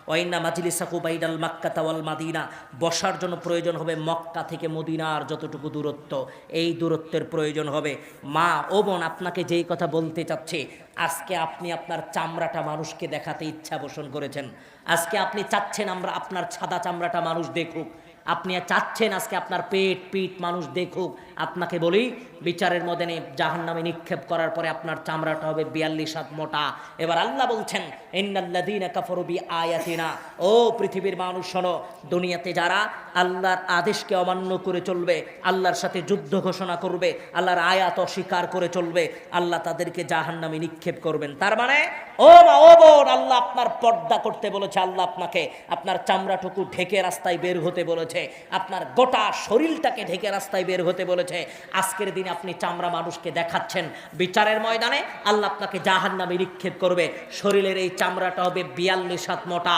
ওয়াইন্না মাজলিসাকু বাইনাল মাক্কাতা ওয়াল মাদিনা, বসার জন্য প্রয়োজন হবে মক্কা থেকে মদিনার যতটুকু দূরত্ব, এই দূরত্বের প্রয়োজন হবে। মা ও বোন, আপনাকে যেই কথা বলতে চাচ্ছি, আজকে আপনি আপনার চামড়াটা মানুষকে দেখাতে ইচ্ছা পোষণ করেছেন। আজকে আপনি চাচ্ছেন আমরা আপনার সাদা চামড়াটা মানুষ দেখুক, আপনি চাচ্ছেন আজকে আপনার পিঠ মানুষ দেখুক। আপনাকে বলি, বিচারের ময়দানে জাহান্নামে নিক্ষেপ করার পরে আপনার চামড়াটা হবে 42 হাত মোটা। এবার আল্লাহ বলছেন, ইন্নাল্লাযীনা কাফারু বিআয়াতিনা, ও পৃথিবীর মানুষ শোনো, দুনিয়াতে যারা আল্লাহর আদেশকে অমান্য করে চলবে, আল্লাহর সাথে যুদ্ধ ঘোষণা করবে, আল্লাহর আয়াত অস্বীকার করে চলবে, আল্লাহ তাদেরকে জাহান্নামে নিক্ষেপ করবেন। তার মানে ও মা ও বোন, আল্লাহ আপনার পর্দা করতে বলেছে, আল্লাহ আপনাকে আপনার চামড়াটুকু ঢেকে রাস্তায় বের হতে বলেছে, আপনার গোটা শরীরটাকে ঢেকে রাস্তায় বের হতে বলেছে। আজকের দিনে আপনি চামড়া মানুষকে দেখাচ্ছেন, বিচারের ময়দানে আল্লাহ আপনাকে জাহান্নামে নিক্ষেপ করবে। শরীরের এই চামড়াটা হবে 42 হাত মোটা,